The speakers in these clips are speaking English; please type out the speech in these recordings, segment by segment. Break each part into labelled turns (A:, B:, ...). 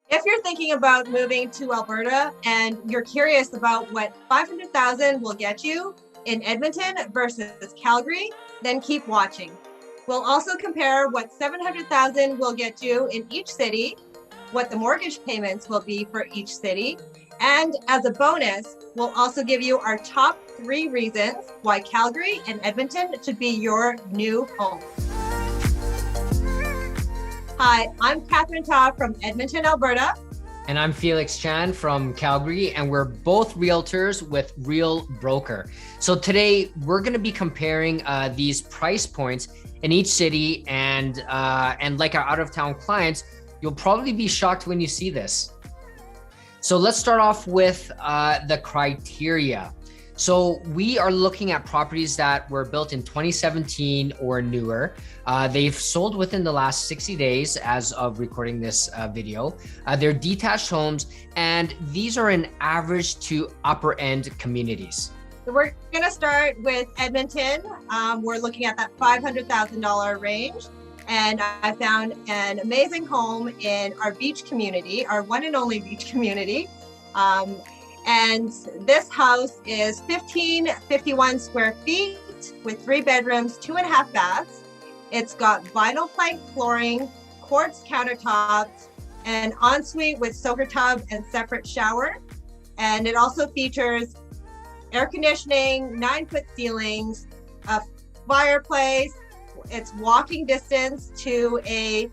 A: If you're thinking about moving to Alberta and you're curious about what 500,000 will get you in Edmonton versus Calgary, then keep watching. We'll also compare what 700,000 will get you in each city, what the mortgage payments will be for each city, and as a bonus, we'll also give you our top 3 reasons why Calgary and Edmonton should be your new home. Hi, I'm Catherine Ta from Edmonton, Alberta.
B: And I'm Felix Chan from Calgary, and we're both realtors with Real Broker. So today we're going to be comparing these price points in each city, and like our out-of-town clients, you'll probably be shocked when you see this. So let's start off with the criteria. So we are looking at properties that were built in 2017 or newer. They've sold within the last 60 days as of recording this video. They're detached homes, and these are in average to upper end communities.
A: So we're gonna start with Edmonton. We're looking at that $500,000 range. And I found an amazing home in our beach community, our one and only beach community. And this house is 1551 square feet with 3 bedrooms, 2.5 baths. It's got vinyl plank flooring, quartz countertops, an ensuite with soaker tub and separate shower. And it also features air conditioning, 9-foot ceilings, a fireplace. It's walking distance to a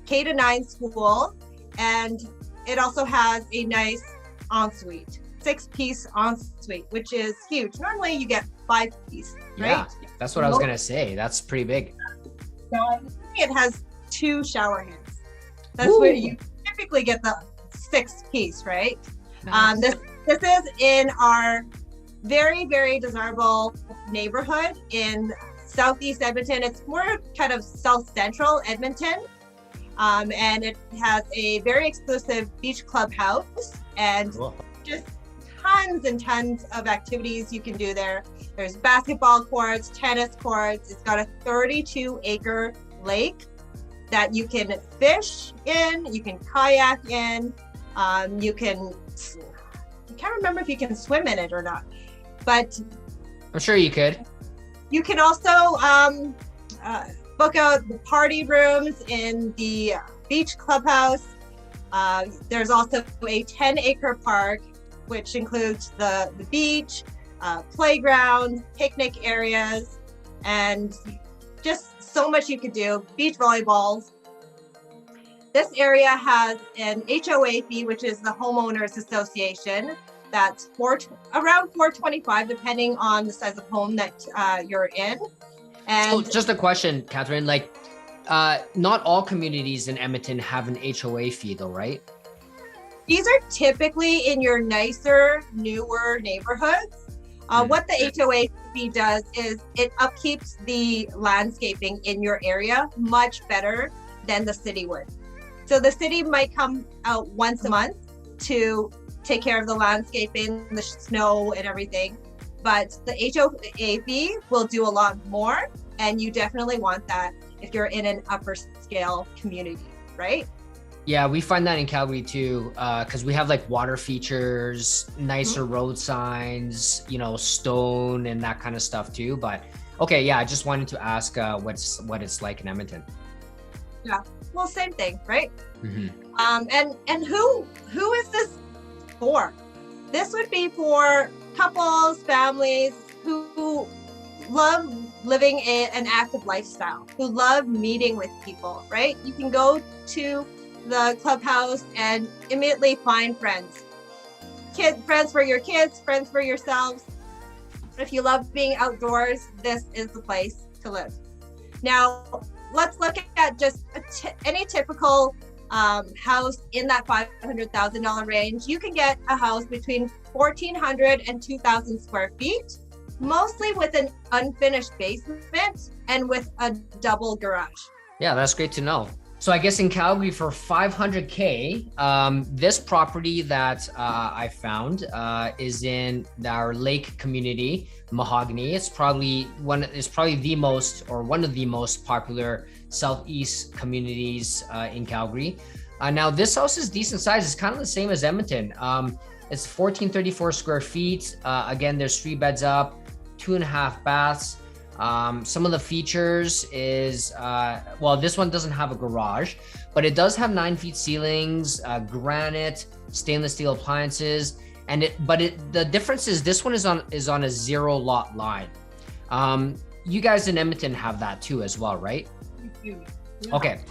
A: K-9 school. And it also has a nice ensuite. 6-piece ensuite, which is huge. Normally you get 5-piece, right?
B: Yeah, that's what I was gonna say. That's pretty big.
A: So I think it has 2 shower heads. That's where you typically get the 6-piece, right?
B: Nice.
A: This is in our very, very desirable neighborhood in Southeast Edmonton. It's more kind of South Central Edmonton. And it has a very exclusive beach clubhouse and just tons and tons of activities you can do there. There's basketball courts, tennis courts. It's got a 32-acre lake that you can fish in, you can kayak in, I can't remember if you can swim in it or not, but
B: I'm sure you could.
A: You can also book out the party rooms in the beach clubhouse. There's also a 10-acre park, which includes the beach, playground, picnic areas, and just so much you could do. Beach volleyballs. This area has an HOA fee, which is the homeowners association. That's around $425, depending on the size of home that you're in. And
B: so just a question, Catherine, like not all communities in Edmonton have an HOA fee though, right?
A: These are typically in your nicer, newer neighborhoods. What the HOA fee does is it upkeeps the landscaping in your area much better than the city would. So the city might come out once a month to take care of the landscaping, the snow and everything. But the HOA fee will do a lot more, and you definitely want that if you're in an upper scale community, right?
B: Yeah, we find that in Calgary too, because we have like water features, nicer road signs, stone and that kind of stuff too. But okay, yeah, I just wanted to ask what it's like in Edmonton.
A: Yeah, well, same thing, right?
B: Mm-hmm.
A: And who is this for? This would be for couples, families who love living an active lifestyle, who love meeting with people, right? You can go to the clubhouse and immediately find friends. Friends for your kids, friends for yourselves. If you love being outdoors, this is the place to live. Now, let's look at just any typical house in that $500,000 range. You can get a house between 1,400 and 2,000 square feet, mostly with an unfinished basement and with a double garage.
B: Yeah, that's great to know. So I guess in Calgary for $500K, this property that I found is in our lake community, Mahogany. It's probably one of the most popular Southeast communities in Calgary. Now this house is decent size. It's kind of the same as Edmonton. It's 1434 square feet. Again, there's 3 beds up, 2.5 baths. Some of the features is, well, this one doesn't have a garage, but it does have 9 feet ceilings, granite, stainless steel appliances. The difference is this one is on a 0 lot line. You guys in Edmonton have that too as well, right?
A: Yeah.
B: Okay.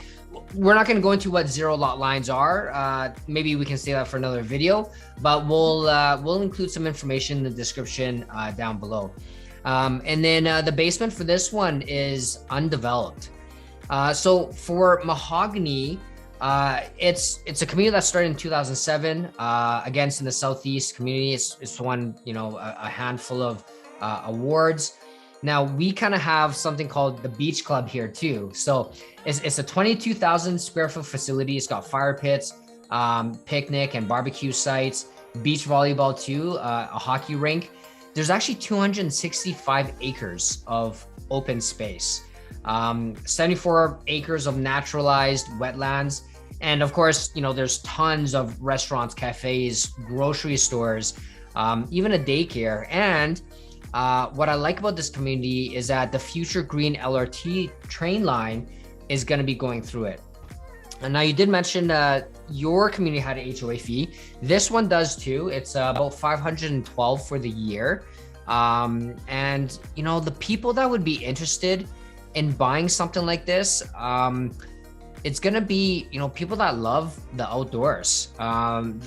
B: We're not going to go into what 0 lot lines are. Maybe we can save that for another video, but we'll include some information in the description down below. And then the basement for this one is undeveloped. So for Mahogany, it's a community that started in 2007. Again, it's in the Southeast community. It's won, a handful of awards. Now we kind of have something called the Beach Club here too. So it's a 22,000 square foot facility. It's got fire pits, picnic and barbecue sites, beach volleyball too, a hockey rink. There's actually 265 acres of open space, 74 acres of naturalized wetlands. And of course, there's tons of restaurants, cafes, grocery stores, even a daycare. And what I like about this community is that the future green LRT train line is going to be going through it. And now you did mention your community had an HOA fee. This one does too. It's about $512 for the year. And the people that would be interested in buying something like this, it's going to be, people that love the outdoors,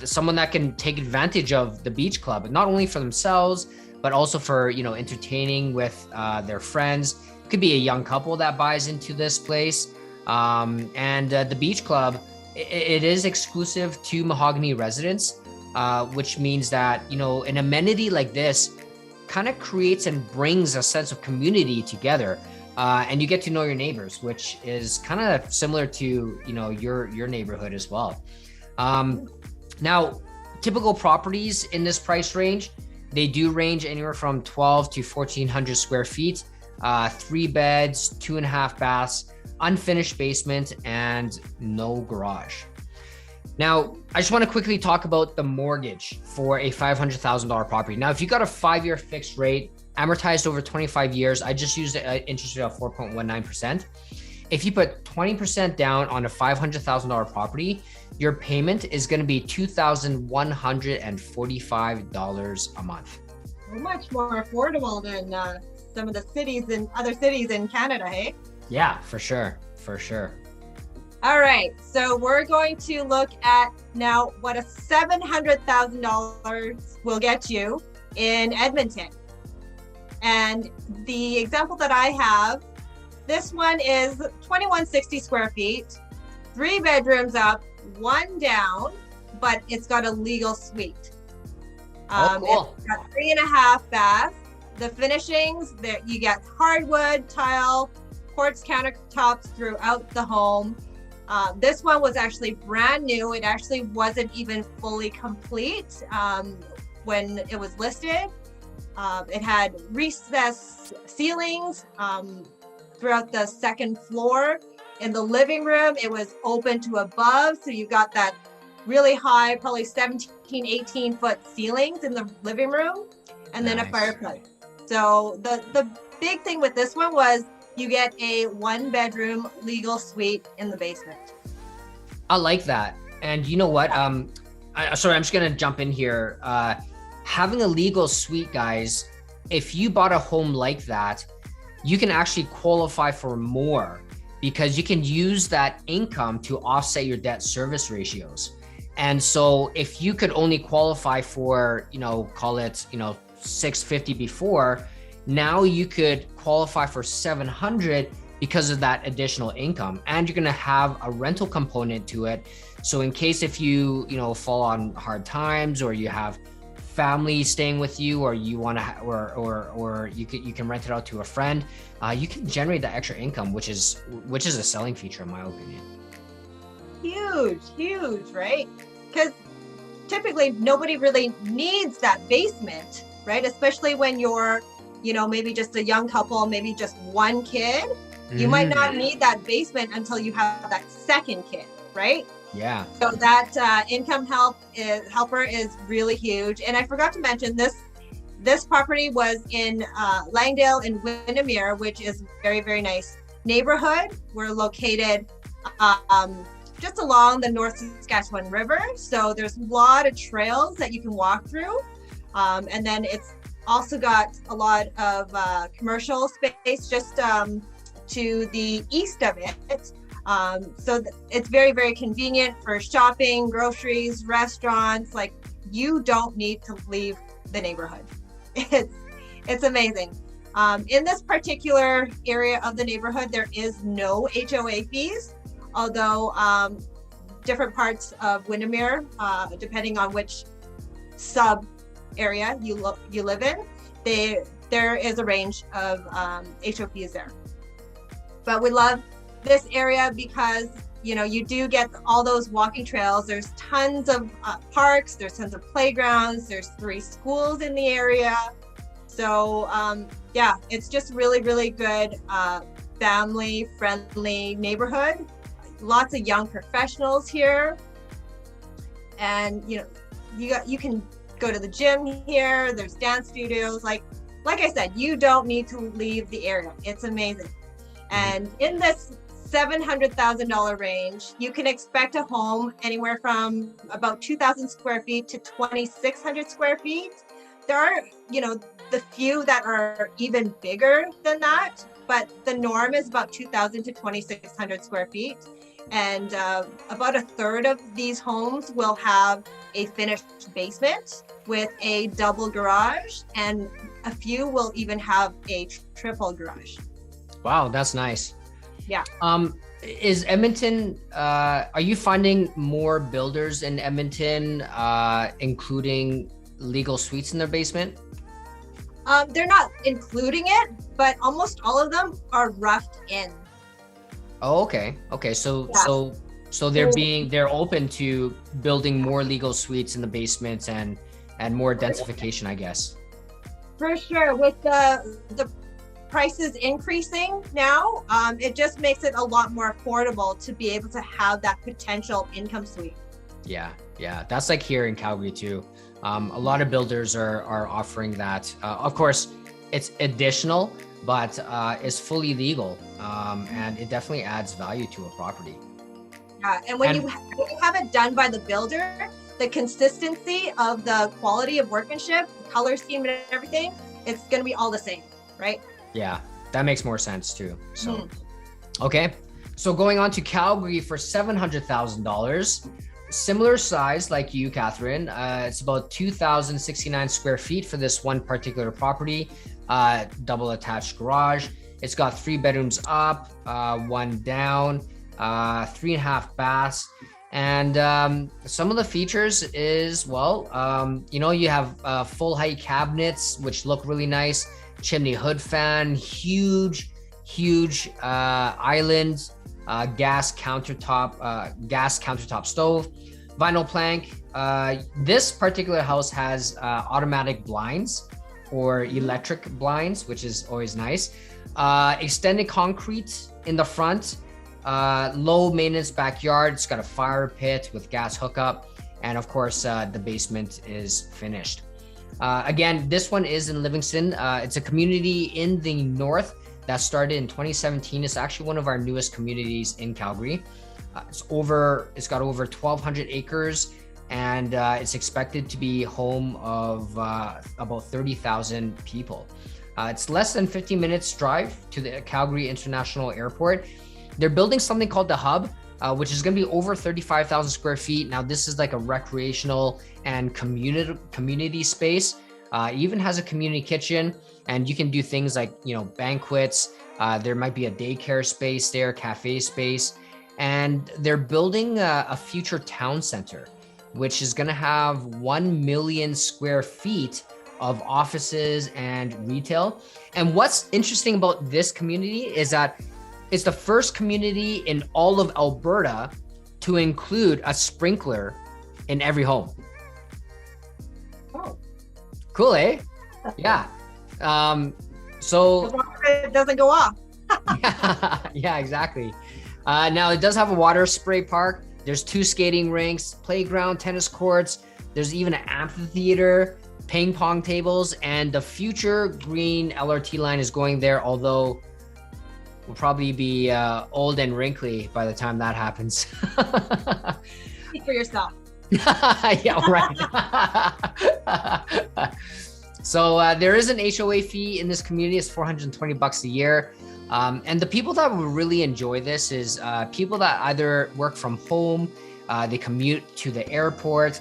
B: someone that can take advantage of the beach club, not only for themselves, but also for, entertaining with their friends. It could be a young couple that buys into this place. And the beach club, it is exclusive to Mahogany residents, which means that, an amenity like this kind of creates and brings a sense of community together. And you get to know your neighbors, which is kind of similar to, your neighborhood as well. Now, typical properties in this price range, they do range anywhere from 12 to 1,400 square feet, 3 beds, 2.5 baths, unfinished basement, and no garage. Now, I just want to quickly talk about the mortgage for a $500,000 property. Now, if you got a 5-year fixed rate, amortized over 25 years, I just used an interest rate of 4.19%. If you put 20% down on a $500,000 property, your payment is going to be $2,145 a month.
A: So much more affordable than some of the cities in other cities in Canada, hey?
B: Yeah, for sure. For sure.
A: All right, so we're going to look at now what a $700,000 will get you in Edmonton. And the example that I have, this one is 2160 square feet, 3 bedrooms up, 1 down, but it's got a legal suite.
B: Cool.
A: It's got 3.5 baths. The finishings, that you get hardwood, tile, quartz countertops throughout the home. This one was actually brand new. It actually wasn't even fully complete when it was listed. It had recessed ceilings throughout the second floor. In the living room, it was open to above. So you got that really high, probably 17, 18 foot ceilings in the living room, and then a fireplace. So the big thing with this one was you get a 1-bedroom legal suite in the basement.
B: I like that. And you know what? Sorry, I'm just going to jump in here. Having a legal suite, guys, if you bought a home like that, you can actually qualify for more because you can use that income to offset your debt service ratios. And so if you could only qualify for, call it, 650 before, now you could qualify for 700 because of that additional income. And you're going to have a rental component to it. So in case if you, fall on hard times, or you have family staying with you, or you want to, or you can rent it out to a friend, you can generate that extra income, which is a selling feature in my opinion.
A: Huge, right? Because typically nobody really needs that basement, right? Especially when you're, maybe just a young couple, maybe just 1 kid. You might not need that basement until you have that second kid, right?
B: Yeah.
A: So that income helper is really huge. And I forgot to mention this property was in Langdale in Windermere, which is very, very nice neighborhood. We're located just along the North Saskatchewan River. So there's a lot of trails that you can walk through. And then it's also got a lot of commercial space just to the east of it. So it's very, very convenient for shopping, groceries, restaurants. Like, you don't need to leave the neighborhood. It's amazing. In this particular area of the neighborhood, there is no HOA fees, although different parts of Windermere, depending on which sub area you live in, there is a range of HOA fees there. But we love this area because, you know, you do get all those walking trails. There's tons of parks, there's tons of playgrounds, there's 3 schools in the area. So yeah, it's just really, really good family friendly neighborhood. Lots of young professionals here. And you know, you can go to the gym here, there's dance studios. Like I said, you don't need to leave the area. It's amazing. And in this $700,000 range, you can expect a home anywhere from about 2,000 square feet to 2,600 square feet. There are, you know, the few that are even bigger than that, but the norm is about 2,000 to 2,600 square feet. And about a third of these homes will have a finished basement with a double garage, and a few will even have a triple garage.
B: Wow, that's nice.
A: Yeah.
B: Is Edmonton, are you finding more builders in Edmonton, including legal suites in their basement?
A: They're not including it, but almost all of them are roughed in.
B: Oh, okay. Okay. So they're open to building more legal suites in the basements and more densification, I guess.
A: For sure. With the prices increasing now, it just makes it a lot more affordable to be able to have that potential income suite.
B: Yeah. That's like here in Calgary too. A lot of builders are offering that. Of course, it's additional, but it's fully legal, and it definitely adds value to a property.
A: Yeah, and when you have it done by the builder, the consistency of the quality of workmanship, the color scheme and everything, it's going to be all the same, right?
B: Yeah, that makes more sense too. So, okay. So going on to Calgary for $700,000, similar size like you, Catherine. It's about 2,069 square feet for this one particular property, double attached garage. It's got 3 bedrooms up, 1 down, 3.5 baths. And some of the features is, well, you know, you have full height cabinets, which look really nice, chimney hood fan, huge island, gas countertop stove, vinyl plank. This particular house has automatic blinds or electric blinds, which is always nice. Extended concrete in the front, low maintenance backyard. It's got a fire pit with gas hookup, and of course the basement is finished. Again, this one is in Livingston. It's a community in the north that started in 2017. It's actually one of our newest communities in Calgary. It's got over 1,200 acres, and it's expected to be home of about 30,000 people. It's less than 15 minutes drive to the Calgary International Airport. They're building something called the Hub, which is going to be over 35,000 square feet. Now, this is like a recreational and community space. It even has a community kitchen, and you can do things like, you know, banquets. There might be a daycare space there, cafe space, and they're building a future town center, which is going to have 1 million square feet of offices and retail. And what's interesting about this community is that it's the first community in all of Alberta to include a sprinkler in every home.
A: Oh,
B: cool, eh? Yeah. So
A: it doesn't go off.
B: yeah, exactly. Now it does have a water spray park, There's 2 skating rinks, playground, tennis courts. There's even an amphitheater, ping pong tables, and the future green LRT line is going there, although we'll probably be old and wrinkly by the time that happens.
A: Speak for yourself.
B: Yeah, right. So there is an HOA fee in this community. It's $420 a year. And the people that will really enjoy this is people that either work from home, they commute to the airport,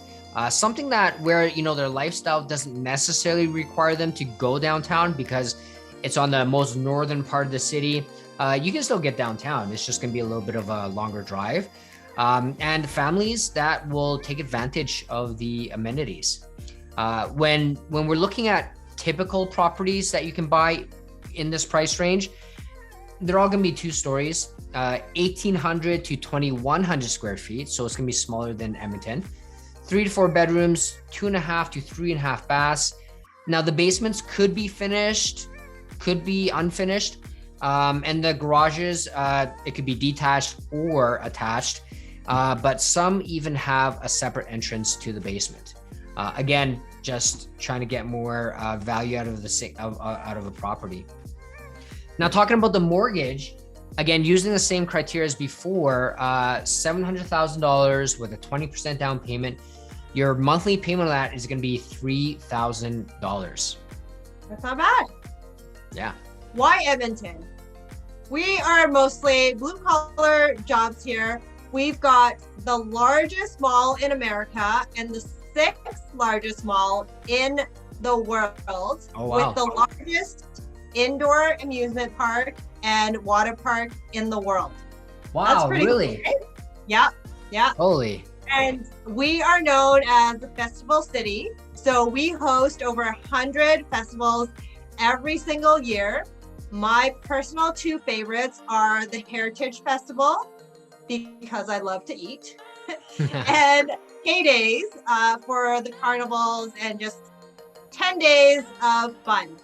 B: something that where, their lifestyle doesn't necessarily require them to go downtown because it's on the most northern part of the city. You can still get downtown. It's just going to be a little bit of a longer drive. And families that will take advantage of the amenities. When we're looking at typical properties that you can buy in this price range, they're all going to be 2 stories, 1,800 to 2,100 square feet. So it's going to be smaller than Edmonton. 3 to 4 bedrooms, 2.5 to 3.5 baths. Now the basements could be finished, could be unfinished. And the garages, it could be detached or attached. But some even have a separate entrance to the basement. Again, just trying to get more value out of the property. Now, talking about the mortgage, again, using the same criteria as before, $700,000 with a 20% down payment. Your monthly payment on that is going to be $3,000.
A: That's not bad.
B: Yeah.
A: Why Edmonton? We are mostly blue collar jobs here. We've got the largest mall in America and the 6th largest mall in the world.
B: Oh, wow.
A: With the largest indoor amusement park and water park in the world.
B: Wow,
A: that's pretty
B: really?
A: cool, right? Yeah.
B: Holy.
A: And we are known as a festival city. So we host over 100 festivals every single year. My personal 2 favorites are the Heritage Festival, because I love to eat, and Hay-Days for the carnivals and just 10 days of fun.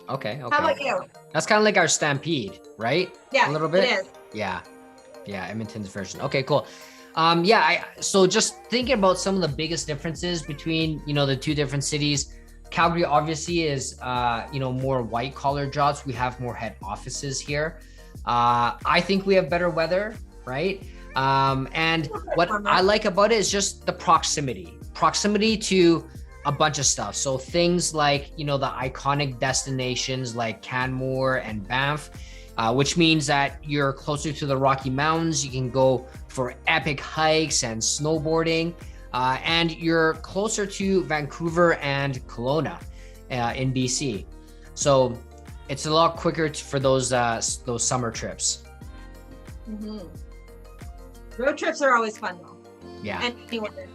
B: Okay.
A: How about you?
B: That's kind of like our Stampede, right?
A: Yeah,
B: a little bit.
A: It is.
B: Yeah, Edmonton's version. Okay, cool. So just thinking about some of the biggest differences between, the 2 different cities. Calgary obviously is, more white collar jobs. We have more head offices here. I think we have better weather, right? And what I like about it is just the proximity to a bunch of stuff. So things like, the iconic destinations like Canmore and Banff, which means that you're closer to the Rocky Mountains. You can go for epic hikes and snowboarding. And you're closer to Vancouver and Kelowna in BC. So it's a lot quicker for those summer trips.
A: Mm-hmm. Road trips are always fun though.
B: Yeah.
A: Anywhere.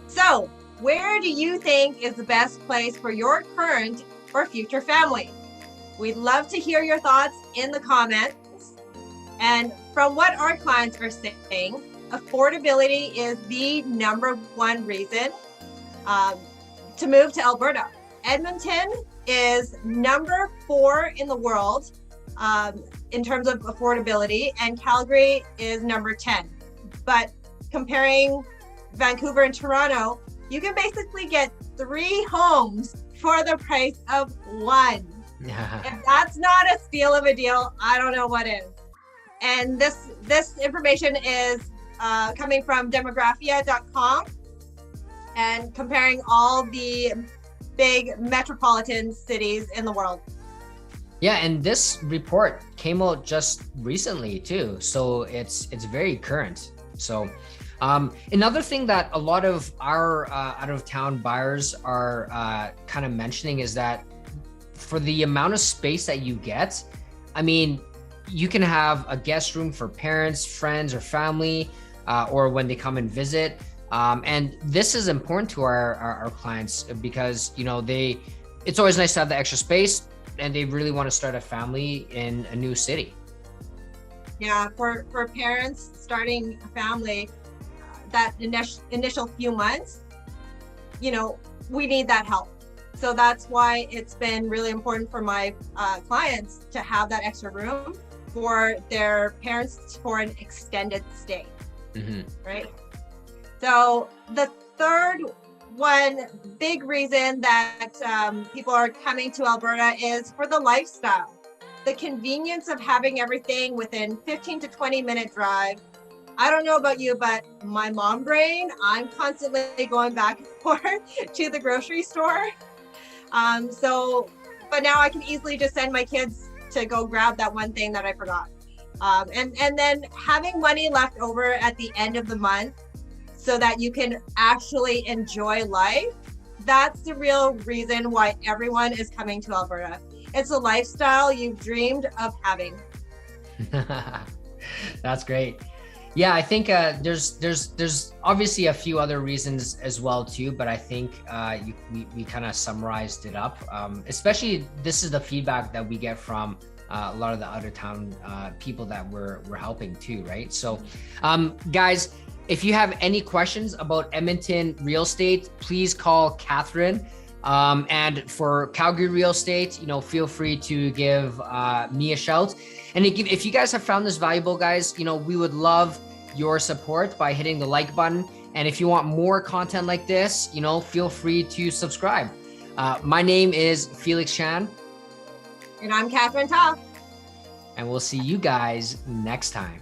A: So where do you think is the best place for your current or future family? We'd love to hear your thoughts in the comments. And from what our clients are saying, affordability is the #1 reason to move to Alberta. Edmonton is number 4 in the world in terms of affordability, and Calgary is number 10. But comparing Vancouver and Toronto, you can basically get 3 homes for the price of 1. If that's not a steal of a deal, I don't know what is. And this information is coming from Demographia.com and comparing all the big metropolitan cities in the world.
B: Yeah, and this report came out just recently too, so it's very current. So another thing that a lot of our out-of-town buyers are kind of mentioning is that for the amount of space that you get, I mean, you can have a guest room for parents, friends, or family, or when they come and visit. And this is important to our clients because, it's always nice to have the extra space and they really want to start a family in a new city.
A: Yeah, for parents starting a family, that initial few months, we need that help. So that's why it's been really important for my clients to have that extra room for their parents for an extended stay. right? So the third one big reason that people are coming to Alberta is for the lifestyle. The convenience of having everything within 15 to 20-minute drive. I don't know about you, but my mom brain, I'm constantly going back and forth to the grocery store. But now I can easily just send my kids to go grab that one thing that I forgot. And then having money left over at the end of the month so that you can actually enjoy life. That's the real reason why everyone is coming to Alberta. It's a lifestyle you've dreamed of having.
B: That's great. Yeah, I think there's obviously a few other reasons as well too, but I think we kind of summarized it up. Especially this is the feedback that we get from a lot of the out of town people that we're helping too, right? So, guys, if you have any questions about Edmonton real estate, please call Catherine. And for Calgary real estate, feel free to give me a shout. And if you guys have found this valuable, guys, we would love your support by hitting the like button. And if you want more content like this, feel free to subscribe. My name is Felix Chan.
A: And I'm Catherine Toth.
B: And we'll see you guys next time.